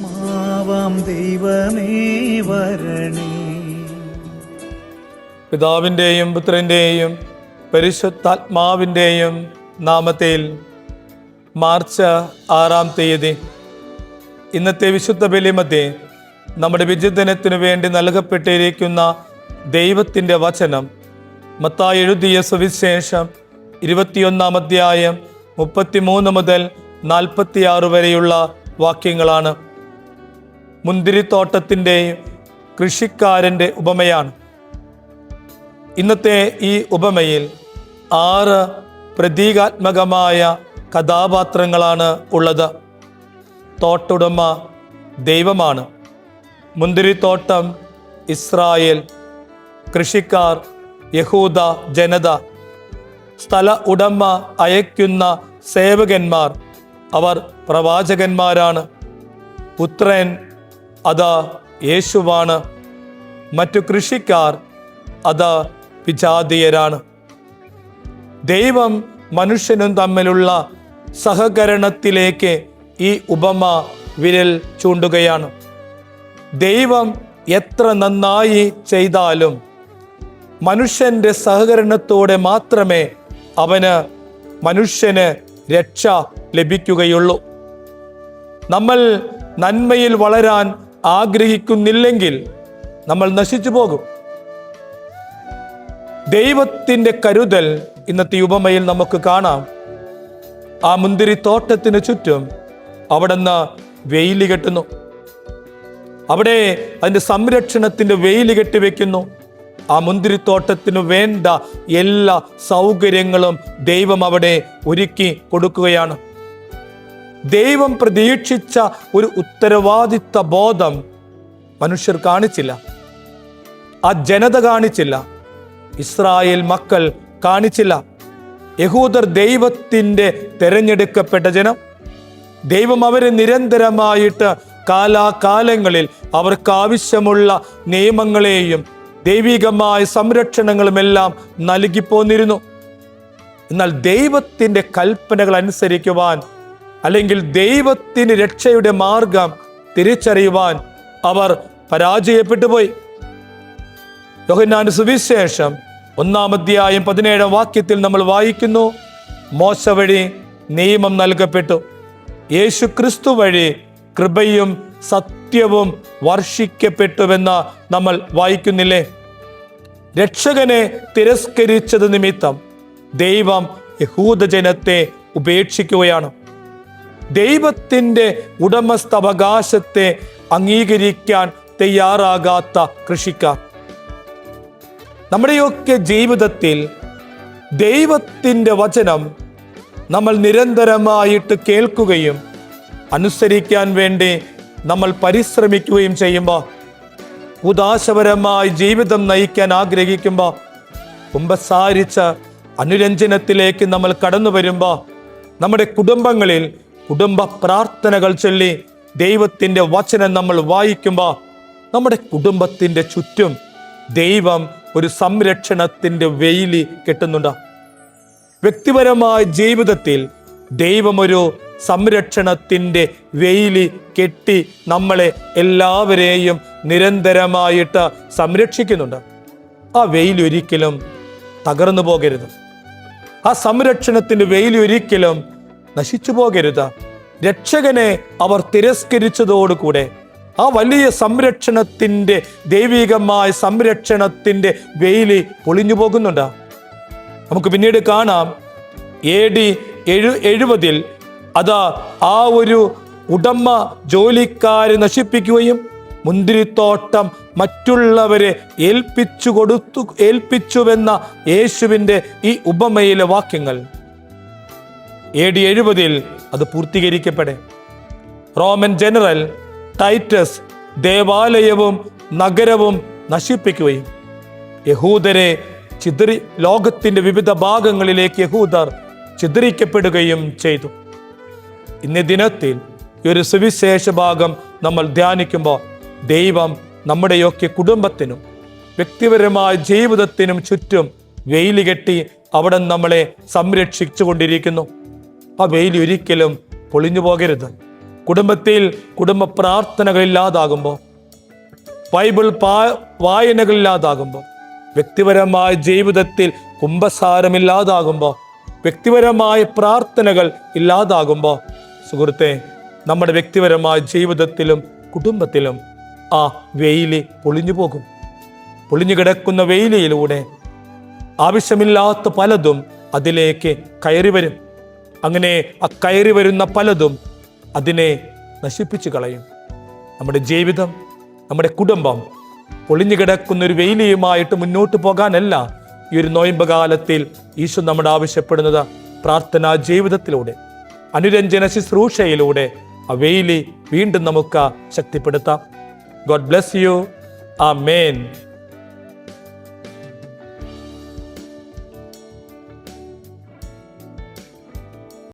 മാവാം ദൈവമേ വരണേ. പിതാവിൻ്റെയും പുത്രൻ്റെയും പരിശുദ്ധാത്മാവിൻ്റെയും നാമത്തിൽ മാർച്ച് 6-ാം തീയതി ഇന്നത്തെ വിശുദ്ധ ബലിമധ്യേ നമ്മുടെ വിചിന്തനത്തിനു വേണ്ടി നൽകപ്പെട്ടിരിക്കുന്ന ദൈവത്തിൻ്റെ വചനം മത്തായി എഴുതിയ സുവിശേഷം 21-ാം അധ്യായം 33 മുതൽ 46 വരെയുള്ള വാക്യങ്ങളാണ്. മുന്തിരിത്തോട്ടത്തിൻ്റെയും കൃഷിക്കാരൻ്റെ ഉപമയാണ്. ഇന്നത്തെ ഈ ഉപമയിൽ 6 പ്രതീകാത്മകമായ കഥാപാത്രങ്ങളാണ് ഉള്ളത്. തോട്ടുടമ ദൈവമാണ്, മുന്തിരിത്തോട്ടം ഇസ്രായേൽ, കൃഷിക്കാർ യഹൂദ ജനത, സ്ഥല ഉടമ അയക്കുന്ന സേവകന്മാർ, അവർ പ്രവാചകന്മാരാണ്. പുത്രൻ അത് യേശുവാണ്. മറ്റു കൃഷിക്കാർ അത് വിജാതീയരാണ്. ദൈവം മനുഷ്യനും തമ്മിലുള്ള സഹകരണത്തിലേക്ക് ഈ ഉപമ വിരൽ ചൂണ്ടുകയാണ്. ദൈവം എത്ര നന്നായി ചെയ്താലും മനുഷ്യന്റെ സഹകരണത്തോടെ മാത്രമേ മനുഷ്യന് രക്ഷ ലഭിക്കുകയുള്ളൂ. നമ്മൾ നന്മയിൽ വളരാൻ ആഗ്രഹിക്കുന്നില്ലെങ്കിൽ നമ്മൾ നശിച്ചു പോകും. ദൈവത്തിൻ്റെ കരുതൽ ഇന്നത്തെ ഉപമയിൽ നമുക്ക് കാണാം. ആ മുന്തിരിത്തോട്ടത്തിന് ചുറ്റും അവിടുന്ന് വെയില് കെട്ടുന്നു. അവിടെ അതിൻ്റെ സംരക്ഷണത്തിൻ്റെ വെയില് കെട്ടിവെക്കുന്നു. ആ മുന്തിരിത്തോട്ടത്തിന് വേണ്ട എല്ലാ സൗകര്യങ്ങളും ദൈവം അവിടെ ഒരുക്കി കൊടുക്കുകയാണ്. ദൈവം പ്രതീക്ഷിച്ച ഒരു ഉത്തരവാദിത്ത ബോധം മനുഷ്യർ കാണിച്ചില്ല, ആ ജനത കാണിച്ചില്ല, ഇസ്രായേൽ മക്കൾ കാണിച്ചില്ല. യഹൂദർ ദൈവത്തിൻ്റെ തെരഞ്ഞെടുക്കപ്പെട്ട ജനം. ദൈവം അവരെ നിരന്തരമായിട്ട് കാലാകാലങ്ങളിൽ അവർക്ക് ആവശ്യമുള്ള നിയമങ്ങളെയും ദൈവികമായ സംരക്ഷണങ്ങളുമെല്ലാം നൽകി പോന്നിരുന്നു. എന്നാൽ ദൈവത്തിൻ്റെ കൽപ്പനകൾ അനുസരിക്കുവാൻ, അല്ലെങ്കിൽ ദൈവത്തിന് രക്ഷയുടെ മാർഗം തിരിച്ചറിയുവാൻ അവർ പരാജയപ്പെട്ടു പോയി. യോഹന്നാന്റെ സുവിശേഷം 1-ാം അധ്യായം 17-ാം വാക്യത്തിൽ നമ്മൾ വായിക്കുന്നു, മോശ വഴി നിയമം നൽകപ്പെട്ടു, യേശു ക്രിസ്തു വഴി കൃപയും സത്യവും വർഷിക്കപ്പെട്ടുവെന്ന് നമ്മൾ വായിക്കുന്നില്ലേ? രക്ഷകനെ തിരസ്കരിച്ചത് നിമിത്തം ദൈവം യഹൂദജനത്തെ ഉപേക്ഷിക്കുകയാണ്. ദൈവത്തിൻ്റെ ഉടമസ്ഥാവകാശത്തെ അംഗീകരിക്കാൻ തയ്യാറാകാത്ത കൃഷിക്കാർ. നമ്മുടെയൊക്കെ ജീവിതത്തിൽ ദൈവത്തിൻ്റെ വചനം നമ്മൾ നിരന്തരമായിട്ട് കേൾക്കുകയും അനുസരിക്കാൻ വേണ്ടി നമ്മൾ പരിശ്രമിക്കുകയും ചെയ്യുമ്പോൾ, ഉദാശപരമായി ജീവിതം നയിക്കാൻ ആഗ്രഹിക്കുമ്പോൾ, കുമ്പസാരിച്ച അനുരഞ്ജനത്തിലേക്ക് നമ്മൾ കടന്നു വരുമ്പോൾ, നമ്മുടെ കുടുംബങ്ങളിൽ കുടുംബ പ്രാർത്ഥനകൾ ചൊല്ലി ദൈവത്തിൻ്റെ വചനം നമ്മൾ വായിക്കുമ്പോൾ, നമ്മുടെ കുടുംബത്തിൻ്റെ ചുറ്റും ദൈവം ഒരു സംരക്ഷണത്തിൻ്റെ വെയില് കെട്ടുന്നുണ്ട്. വ്യക്തിപരമായ ജീവിതത്തിൽ ദൈവം ഒരു സംരക്ഷണത്തിൻ്റെ വെയില് കെട്ടി നമ്മളെ എല്ലാവരെയും നിരന്തരമായിട്ട് സംരക്ഷിക്കുന്നുണ്ട്. ആ വെയിൽ ഒരിക്കലും തകർന്നു പോകരുത്. ആ സംരക്ഷണത്തിൻ്റെ വെയിൽ ഒരിക്കലും നശിച്ചു പോകരുത്. രക്ഷകനെ അവർ തിരസ്കരിച്ചതോടുകൂടെ ആ വലിയ സംരക്ഷണത്തിൻ്റെ, ദൈവികമായ സംരക്ഷണത്തിൻ്റെ വെയില് പൊളിഞ്ഞു പോകുന്നുണ്ട്. നമുക്ക് പിന്നീട് കാണാം, AD 70 അത് ആ ഒരു ഉടമ ജോലിക്കാരെ നശിപ്പിക്കുകയും മുന്തിരിത്തോട്ടം മറ്റുള്ളവരെ ഏൽപ്പിച്ചുവെന്ന യേശുവിൻ്റെ ഈ ഉപമയിലെ വാക്യങ്ങൾ AD 70 അത് പൂർത്തീകരിക്കപ്പെടെ. റോമൻ ജനറൽ ടൈറ്റസ് ദേവാലയവും നഗരവും നശിപ്പിക്കുകയും യഹൂദരെ ലോകത്തിൻ്റെ വിവിധ ഭാഗങ്ങളിലേക്ക് യഹൂദർ ചിതറിക്കപ്പെടുകയും ചെയ്തു. ഇന്നേ ദിനത്തിൽ ഈ ഒരു സുവിശേഷ ഭാഗം നമ്മൾ ധ്യാനിക്കുമ്പോൾ ദൈവം നമ്മുടെയൊക്കെ കുടുംബത്തിനും വ്യക്തിപരമായ ജീവിതത്തിനും ചുറ്റും വെയിൽ കെട്ടി അവിടെ നമ്മളെ സംരക്ഷിച്ചു കൊണ്ടിരിക്കുന്നു. ആ വെയിൽ ഒരിക്കലും പൊളിഞ്ഞു പോകരുത്. കുടുംബത്തിൽ കുടുംബ പ്രാർത്ഥനകളില്ലാതാകുമ്പോൾ, ബൈബിൾ വായനകളില്ലാതാകുമ്പോൾ, വ്യക്തിപരമായ ജീവിതത്തിൽ കുമ്പസാരമില്ലാതാകുമ്പോൾ, വ്യക്തിപരമായ പ്രാർത്ഥനകൾ ഇല്ലാതാകുമ്പോൾ, സുഹൃത്തെ, നമ്മുടെ വ്യക്തിപരമായ ജീവിതത്തിലും കുടുംബത്തിലും ആ വെയില് പൊളിഞ്ഞു പോകും. പൊളിഞ്ഞു കിടക്കുന്ന വെയിലിലൂടെ ആവശ്യമില്ലാത്ത പലതും അതിലേക്ക് കയറി വരും. അങ്ങനെ ആ കയറി വരുന്ന പലതും അതിനെ നശിപ്പിച്ചു കളയും. നമ്മുടെ ജീവിതം, നമ്മുടെ കുടുംബം പൊളിഞ്ഞു കിടക്കുന്ന ഒരു വെയിലിയുമായിട്ട് മുന്നോട്ട് പോകാനല്ല ഈ ഒരു നോയമ്പ് കാലത്തിൽ ഈശോ നമ്മോട് ആവശ്യപ്പെടുന്നത്. പ്രാർത്ഥനാ ജീവിതത്തിലൂടെ, അനുരഞ്ജന ശുശ്രൂഷയിലൂടെ ആ വെയില് വീണ്ടും നമുക്ക് ശക്തിപ്പെടുത്താം. God bless you. ആമേൻ.